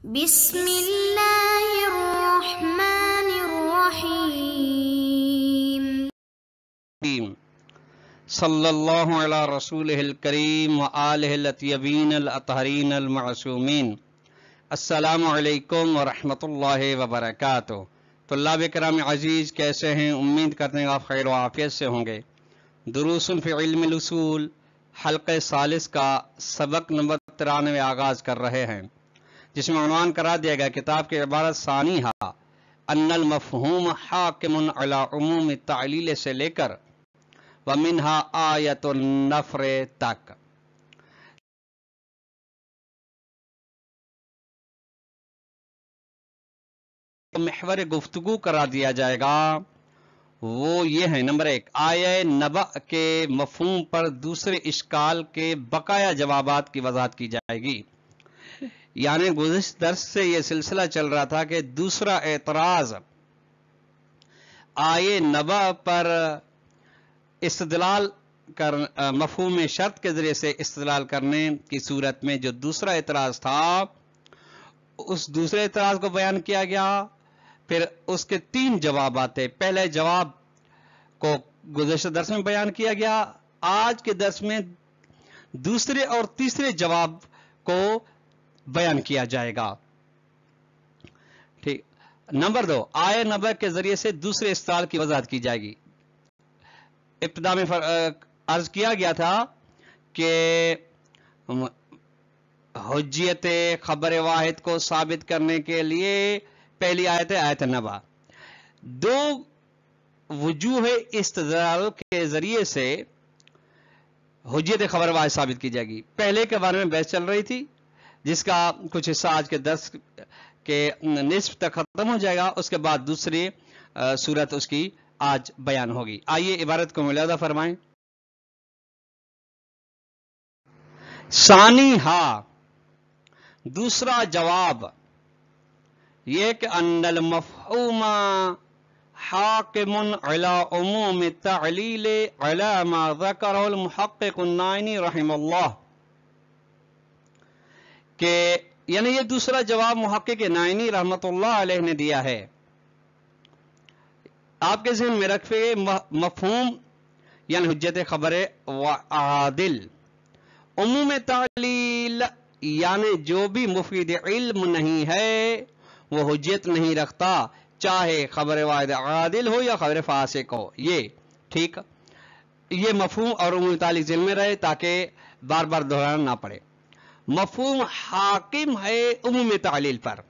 بسم اللہ الرحمن الرحیم صلی اللہ علی رسولہ الکریم وآلہ الاطیبین الاطہرین المعصومین۔ السلام علیکم ورحمۃ اللہ وبرکاتہ۔ طلاب کرام عزیز، کیسے ہیں؟ امید کرتے ہیں آپ خیر و عافیت سے ہوں گے۔ دروس فی علم الاصول حلقہ ثالث کا سبق نمبر 93 آغاز کر رہے ہیں، جس میں عنوان قرار دیا گیا کتاب کی عبارت ثانیہ ان المفہوم حاکم علی عموم التعلیل سے لے کر ومنہا آیت النفر تک۔ محور گفتگو قرار دیا جائے گا وہ یہ ہے، نمبر 1، آیہ نبأ کے مفہوم پر دوسرے اشکال کے بقایا جوابات کی وضاحت کی جائے گی۔ یعنی گزشتہ درس سے یہ سلسلہ چل رہا تھا کہ دوسرا اعتراض آیہ نبأ پر استدلال کر مفہوم شرط کے ذریعے سے استدلال کرنے کی صورت میں جو دوسرا اعتراض تھا، اس دوسرے اعتراض کو بیان کیا گیا۔ پھر اس کے 3 جوابات تھے۔ پہلے جواب کو گزشتہ درس میں بیان کیا گیا، آج کے درس میں دوسرے اور تیسرے جواب کو بیان کیا جائے گا۔ ٹھیک۔ نمبر 2، آیہ نبأ کے ذریعے سے دوسرے استدلال کی وضاحت کی جائے گی۔ ابتدا میں عرض کیا گیا تھا کہ حجیت خبر واحد کو ثابت کرنے کے لیے پہلی آیت ہے آیت نبأ۔ 2 وجوہ استدلال کے ذریعے سے حجیت خبر واحد ثابت کی جائے گی۔ پہلے کے بارے میں بحث چل رہی تھی، جس کا کچھ حصہ آج کے درس کے نصف تک ختم ہو جائے گا، اس کے بعد دوسری صورت اس کی آج بیان ہوگی۔ آئیے عبارت کو ملاحظہ فرمائیں۔ ثانی ہا، دوسرا جواب یہ کہ ان المفہوم حاکم علی عموم التعلیل علی ما ذکرہ المحقق النائنی رحمہ اللہ، کہ یعنی یہ دوسرا جواب محقق نائنی رحمۃ اللہ علیہ نے دیا ہے۔ آپ کے ذہن میں رکھے مفہوم یعنی حجت خبر عادل، عموم تعلیل یعنی جو بھی مفید علم نہیں ہے وہ حجت نہیں رکھتا، چاہے خبر واحد عادل ہو یا خبر فاسق ہو۔ یہ ٹھیک، یہ مفہوم اور عموم تعلیل ذہن میں رہے تاکہ بار بار دہرانا نہ پڑے۔ مفہوم حاکم ہے عموم تعلیل پر۔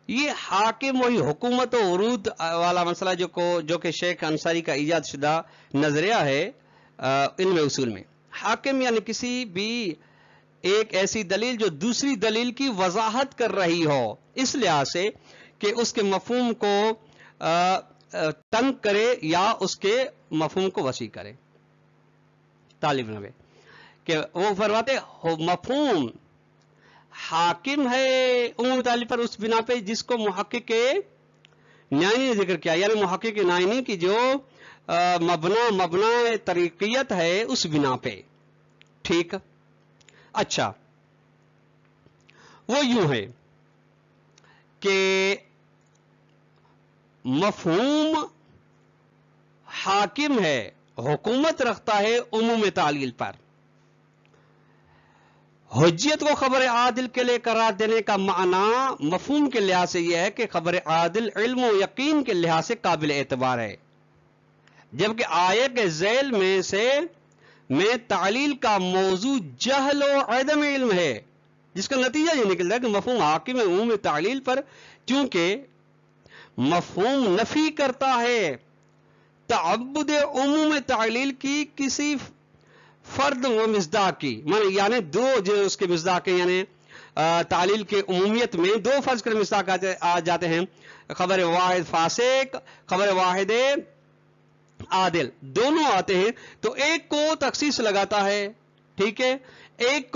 یہ حاکم وہی حکومت و عروض والا مسئلہ جو کہ شیخ انصاری کا ایجاد شدہ نظریہ ہے علم اصول میں۔ حاکم یعنی کسی بھی ایک ایسی دلیل جو دوسری دلیل کی وضاحت کر رہی ہو، اس لحاظ سے کہ اس کے مفہوم کو تنگ کرے یا اس کے مفہوم کو وسیع کرے۔ طالب علم کہ وہ فرماتے مفہوم حاکم ہے عموم تعلیل پر اس بنا پہ جس کو محقق نائنی نے ذکر کیا، یعنی محقق نائنی کی جو مبنا طریقیت ہے اس بنا پہ۔ ٹھیک، اچھا، وہ یوں ہے کہ مفہوم حاکم ہے، حکومت رکھتا ہے عموم تعلیل پر۔ حجیت کو خبر عادل کے لیے قرار دینے کا معنی مفہوم کے لحاظ سے یہ ہے کہ خبر عادل علم و یقین کے لحاظ سے قابل اعتبار ہے، جبکہ آیت کے ذیل میں تعلیل کا موضوع جہل و عدم علم ہے، جس کا نتیجہ یہ نکلتا ہے کہ مفہوم حاکم ہے عموم تعلیل پر، چونکہ مفہوم نفی کرتا ہے تعبد عموم تعلیل کی کسی فرد و مصداق کی، یعنی دو جو اس کے مصداق ہیں، یعنی تعلیل کے عمومیت میں 2 فرض کر مصداق آ جاتے ہیں، خبر واحد فاسق، خبر واحد عادل، دونوں آتے ہیں، تو ایک کو تخصیص لگاتا ہے، ٹھیک ہے، ایک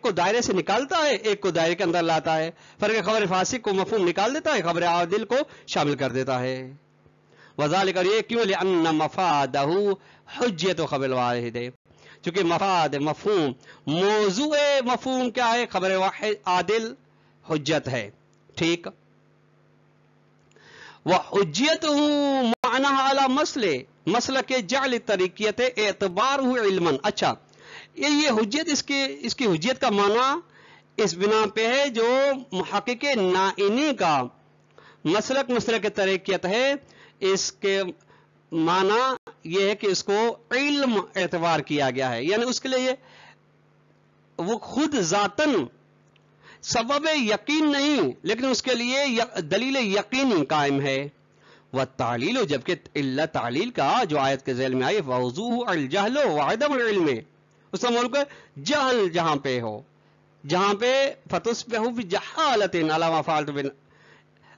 کو دائرے سے نکالتا ہے، ایک کو دائرے کے اندر لاتا ہے۔ فرق خبر فاسق کو مفہوم نکال دیتا ہے، خبر عادل کو شامل کر دیتا ہے۔ وذالک، اور یہ کیوں؟ لأن مفادہ حجیت و خبر واحد ہے، چونکہ مفاد مفہوم موضوع مفہوم کیا ہے؟ خبر واحد عادل حجت ہے. ٹھیک. وحجیتہ معنی اعلی مسئلہ کے جعل طریقیت اعتبار علما. اچھا یہ حجت اس کی حجیت کا معنی اس بنا پہ ہے جو محقق نائینی کا مسلک طریقیت ہے. اس کے معنی یہ ہے کہ اس کو علم اعتبار کیا گیا ہے، یعنی اس کے لیے وہ خود ذاتن سبب یقین نہیں لیکن اس کے لیے دلیل یقینی قائم ہے. والتعلیل جبکہ علت تعلیل کا جو آیت کے ذیل میں آئی فوضوح الجہل وعدم العلم، اس کا ملک جہل جہاں پہ ہو، جہاں پہ فتصبح بجہالۃ علی ما فعلت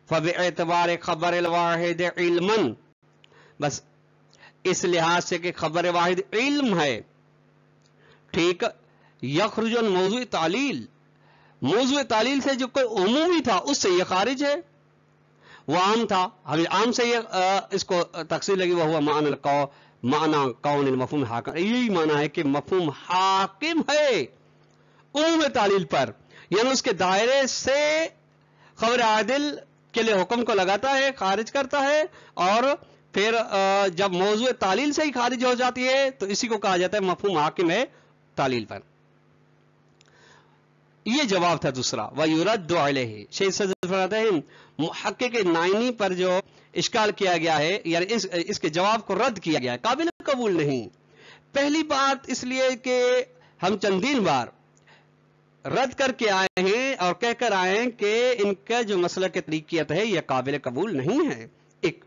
فباعتبار خبر الواحد علما، بس اس لحاظ سے کہ خبر واحد علم ہے. ٹھیک. یخرج عن موضوع تعلیل، موضوع تعلیل سے جو کوئی عمومی تھا اس سے یہ خارج ہے، وہ عام تھا. ہمیں عام سے یہ اس کو تقسیم لگی، وہ ہوا معنی کون المفہوم حاکم. یہی معنی ہے کہ مفہوم حاکم ہے عموم تعلیل پر، یعنی اس کے دائرے سے خبر عادل کے لیے حکم کو لگاتا ہے، خارج کرتا ہے، اور پھر جب موضوع تعلیل سے ہی خارج ہو جاتی ہے تو اسی کو کہا جاتا ہے مفہوم حاکم ہے تعلیل پر. یہ جواب تھا دوسرا. وَيُرَدُّ عَلَيْهِ شیخ صدر فرماتے ہیں محقق نائینی پر جو اشکال کیا گیا ہے، یعنی اس کے جواب کو رد کیا گیا ہے، قابل قبول نہیں. پہلی بات اس لیے کہ ہم چندین بار رد کر کے آئے ہیں اور کہہ کر آئے ہیں کہ ان کا جو مسئلہ کی طریقیت ہے یہ قابل قبول نہیں ہے. ایک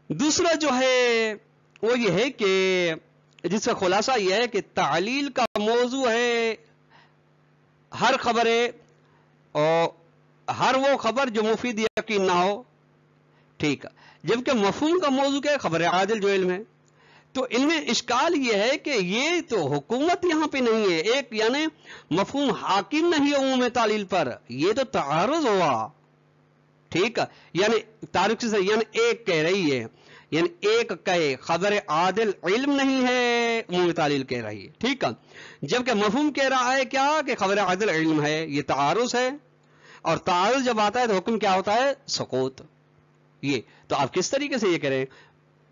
دوسرا جو ہے وہ یہ ہے کہ جس کا خلاصہ یہ ہے کہ تعلیل کا موضوع ہے ہر خبر اور ہر وہ خبر جو مفید یقین نہ ہو. ٹھیک. جبکہ مفہوم کا موضوع کیا ہے؟ خبر عادل جو علم ہے. تو ان میں اشکال یہ ہے کہ یہ تو حکومت یہاں پہ نہیں ہے، ایک یعنی مفہوم حاکم نہیں عموم تعلیل پر، یہ تو تعارض ہوا. ٹھیک. یعنی تاریخ سے یعنی ایک کہہ رہی ہے، یعنی ایک کہے خبر عادل علم نہیں ہے عموم تعلیل کہہ رہی ہے. ٹھیک ہے. جبکہ مفہوم کہہ رہا ہے کیا کہ خبر عادل علم ہے. یہ تعارض ہے، اور تعارض جب آتا ہے تو حکم کیا ہوتا ہے؟ سقوط. یہ تو آپ کس طریقے سے یہ کریں؟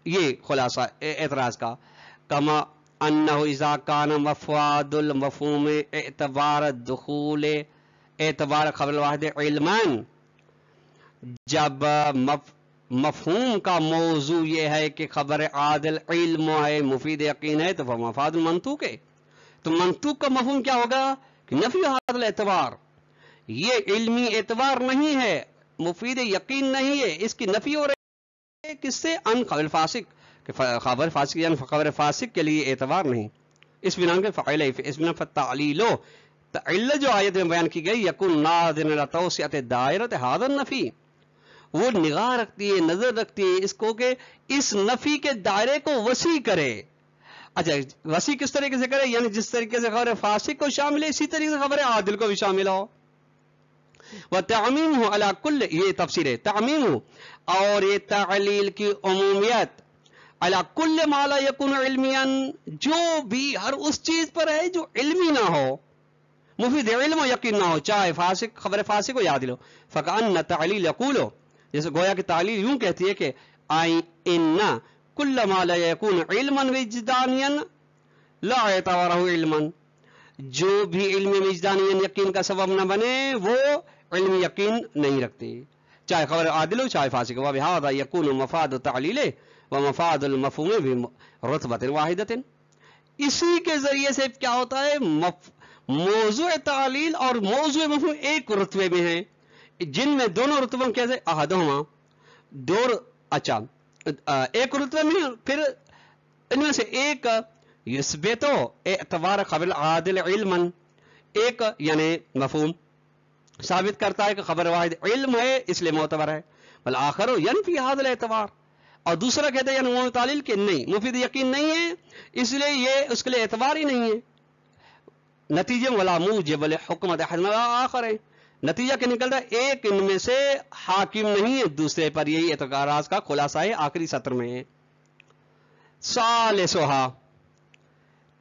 یہ خلاصہ اعتراض کا. کما انہ اذا کان مفاد المفہوم اعتبار الدخول اعتبار خبر الواحد علمان، جب مفہوم کا موضوع یہ ہے کہ خبر عادل علم ہے مفید یقین ہے تو مفاد المنطوق ہے. تو منطوق کا مفہوم کیا ہوگا؟ کہ نفی عادل اعتبار، یہ علمی اعتبار نہیں ہے، مفید یقین نہیں ہے، اس کی نفی ہو رہی ہے. کس سے؟ ان خبر فاسق، کہ خبر فاسق یعنی خبر فاسق کے لیے اعتبار نہیں. اس بنا کے فعل اس بنا فتعلیل علت جو آیت میں بیان کی گئی یکون ناظرا الی توسعۃ دائرۃ ھذا النفی، وہ نگاہ رکھتی ہے، نظر رکھتی ہے اس کو کہ اس نفی کے دائرے کو وسیع کرے. اچھا وسیع کس طریقے سے کرے؟ یعنی جس طریقے سے خبر فاسق کو شامل ہے اسی طریقے سے خبر عادل کو بھی شامل ہو. وتعمیم علی کل، یہ تفسیر ہے تعمیم، اور یہ تعلیل کی عمومیت علی کل ما لا یکون علمیا، جو بھی ہر اس چیز پر ہے جو علمی نہ ہو، مفید علم و یقین نہ ہو، چاہے فاسق خبر فاسق ہو یا عادل ہو. فکأن تعلیل یقول، جیسے گویا کہ تعلیل یوں کہتی ہے کہ ان کل ما لا یکون علما وجدانیا لا اعتبارہ علما، جو بھی علم وجدانیا یقین کا سبب نہ بنے وہ علم یقین نہیں رکھتے، چاہے خبر عادل ہو چاہے فاسق ہو. وبہذا یکون مفاد التعلیل ومفاد المفہوم برتبۃ واحدۃ، اسی کے ذریعے سے کیا ہوتا ہے؟ موضوع تعلیل اور موضوع مفہوم ایک رتبے میں ہیں، جن میں دونوں رتبوں کیسے احدہما اچھا ایک رتبے میں، پھر ان میں سے ایک یثبتو اعتبار خبر عادل علما، ایک یعنی مفہوم ثابت کرتا ہے کہ خبر واحد علم ہے اس لیے معتبر ہے، والآخر ینفی ھذا الاعتبار، اور دوسرا کہتے ہیں یعنی عموم تعلیل کہ نہیں مفید یقین نہیں ہے اس لیے یہ اس کے لیے اعتبار ہی نہیں ہے. نتیجے ولا موجب لحکمت احد آخر ہے، نتیجہ کیا نکلتا ہے؟ ایک ان میں سے حاکم نہیں ہے دوسرے پر. یہی اعتراض کا خلاصہ ہے آخری سطر میں. ثالثھا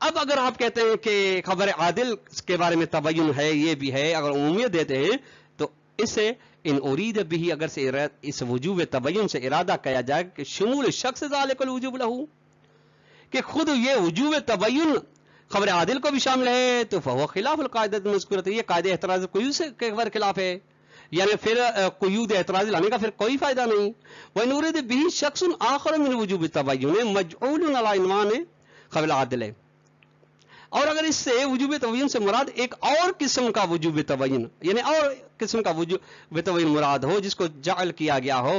اب اگر آپ کہتے ہیں کہ خبر عادل کے بارے میں تبین ہے، یہ بھی ہے، اگر عمومیت دیتے ہیں تو اس سے ان ارید بھی، اگر سے اس وجوب تبین سے ارادہ کیا جائے کہ شمول شخص ذالک الوجوب لہو، کہ خود یہ وجوب تبین خبر عادل کو بھی شامل ہے، تو فہو خلاف القاعدۃ المذکورۃ، یہ قاعدہ احتراز قیود سے کے خلاف ہے، یعنی پھر قیود اعتراض لانے کا پھر کوئی فائدہ نہیں۔ وَإِنْ أُرِيدَ بِهِ شَخْصٌ آخر مِنْ وُجُوبِ التَّبَيُّنِ مَجْعُولٌ عَلَى عنوان خبر عادل ہے، اور اگر اس سے وجوب تبین سے مراد ایک اور قسم کا وجوب تبین، یعنی اور قسم کا وجوب تبین مراد ہو جس کو جعل کیا گیا ہو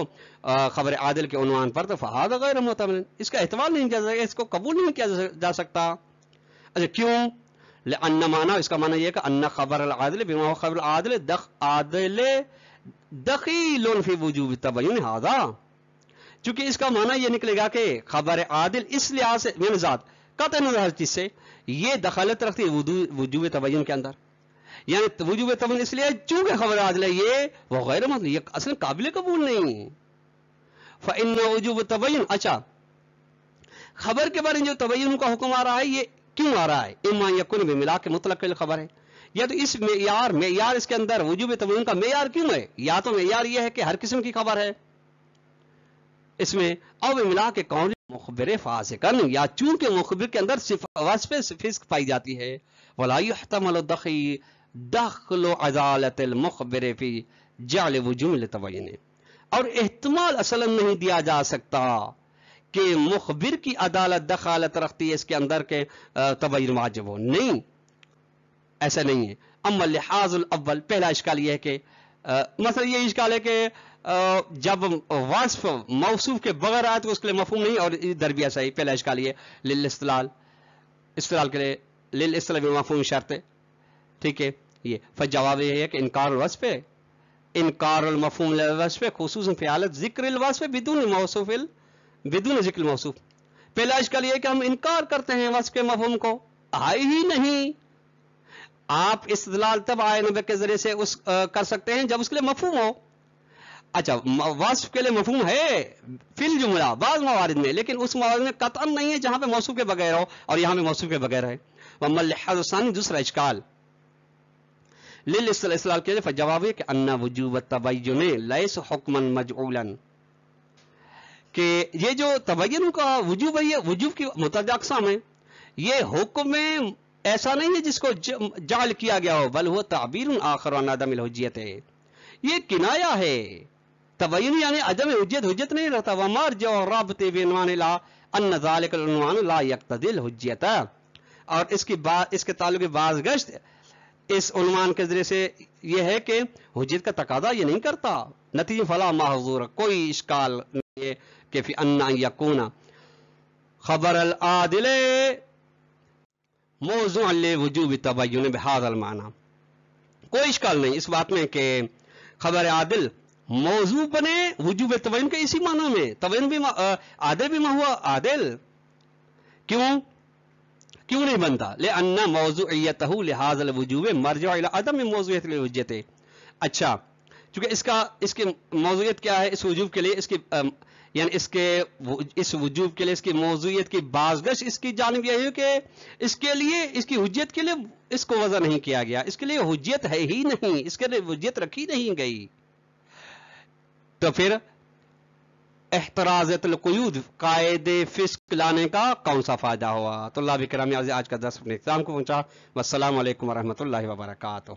خبر عادل کے عنوان پر، تو فہذا غیر معتمد، اس کا احتمال نہیں کیا جائے، اس کو قبول نہیں کیا جا سکتا۔ اچھا کیوں؟ لأن معنی، اس کا معنی یہ کہ ان خبر العادل بما هو خبر العادل دخیل فی وجوب تبین ھذا، چونکہ اس کا معنی یہ نکلے گا کہ خبر عادل اس لحاظ سے من ذات قطع نظر ہر چیز سے یہ دخالت رکھتی ہے وجوب تبین کے اندر، یعنی وجوب تبین اس لیے چونکہ خبر عادل ہے یہ وہ غیر مطلب، یہ اصلا قابل قبول نہیں۔ فإن وجوب تبین، اچھا خبر کے بارے میں جو تبین کا حکم آ رہا ہے یہ کیوں آ رہا ہے؟ اما یکون بملاک مطلق الخبر ہے، یا تو اس معیار اس کے اندر وجوب تبین کا معیار کیوں ہے؟ یا تو معیار یہ ہے کہ ہر قسم کی خبر ہے اس میں، او بملاک کے قول مخبر فاسقن، یا چونکہ مخبر کے اندر وصف فسق پائی جاتی ہے، ولا يحتمل دخل عدالت المخبر فی جعل وجوب التبین، اور احتمال اصلا نہیں دیا جا سکتا کہ مخبر کی عدالت دخالت رکھتی ہے اس کے اندر کے تبین واجب ہو، نہیں، ایسا نہیں ہے۔ اما لحاظ الاول، پہلا اشکال یہ ہے کہ مثلا یہ اشکال ہے کہ جب وصف موصوف کے بغیر آئے تو اس کے لیے مفہوم نہیں، اور ادھر بھی ایسا ہی، پہلا اشکال یہ للاستدلال، استدلال کے لیے للاستدلال بمفہوم شرط ہے، ٹھیک ہے، یہ فجواب یہ ہے کہ انکار الوصف، انکار المفہوم للوصف خصوصاً فی حالت ذکر الوصف بدون ذکر الموصوف۔ پہلا اشکال یہ ہے کہ ہم انکار کرتے ہیں وصف کے مفہوم کو، آئے ہی نہیں، آپ استدلال تب آئے نبی کے ذریعے سے کر سکتے ہیں جب اس کے لیے مفہوم ہو۔ اچھا وصف کے لیے مفہوم ہے فی الجملہ بعض موارد میں، لیکن اس موارد میں قطعا نہیں ہے جہاں پہ موصوف کے بغیر ہو، اور یہاں پہ موصوف کے بغیر ہے۔ وَأَمَّا اللِّحَاظُ الثَّانِي، دوسرا اشکال للاستدلال کے لیے فجواب یہ کہ ان وجوب التبین لیس حکما مجعولا، کہ یہ جو تبین کا وجوب ہے یہ وجوب کی متعدد اقسام ہے، یہ حکم ایسا نہیں ہے جس کو جعل کیا گیا ہو، بل وہ تعبیر آخر عن عدم الحجیت ہے، یہ کنایا ہے، تبین یعنی عدم حجت، حجت نہیں رہتا۔ ومرجع الرابط بعنوان لا ان ذلك العنوان لا يقتضي الحجیت، اور اس کے تعلق باز گشت اس عنوان کے ذریعے سے یہ ہے کہ حجت کا تقاضا یہ نہیں کرتا۔ نتیجہ فلا محظور، کوئی اشکال نہیں ہے کہ فی ان یکون خبر العادل موضوع لوجوب تبین بهذا المعنى، کوئی اشکال نہیں اس بات میں کہ خبر عادل موضوع بنے وجوب تبین کے اسی معنی میں، تبین بھی عادل بھی ہوا عادل، کیوں نہیں بنتا؟ لأن موضوعیتہ لہذا الوجوب مرجع الى عدم موضوعیت الحجت۔ اچھا چونکہ اس کی موضوعیت کیا ہے اس وجوب کے لیے، اس کی یعنی اس وجوب کے لیے اس کی موضوعیت کی بازگشت اس کی جانب یہ ہے کہ اس کے لیے اس کی حجت کے لیے اس کو وضع نہیں کیا گیا، اس کے لیے حجت ہے ہی نہیں، اس کے لیے حجت رکھی نہیں گئی، تو پھر احترازت القیود قائد فسق لانے کا کون سا فائدہ ہوا؟ تو اللہ کرام آج کا درس اپنے اختتام کو پہنچا۔ والسلام علیکم ورحمۃ اللہ وبرکاتہ۔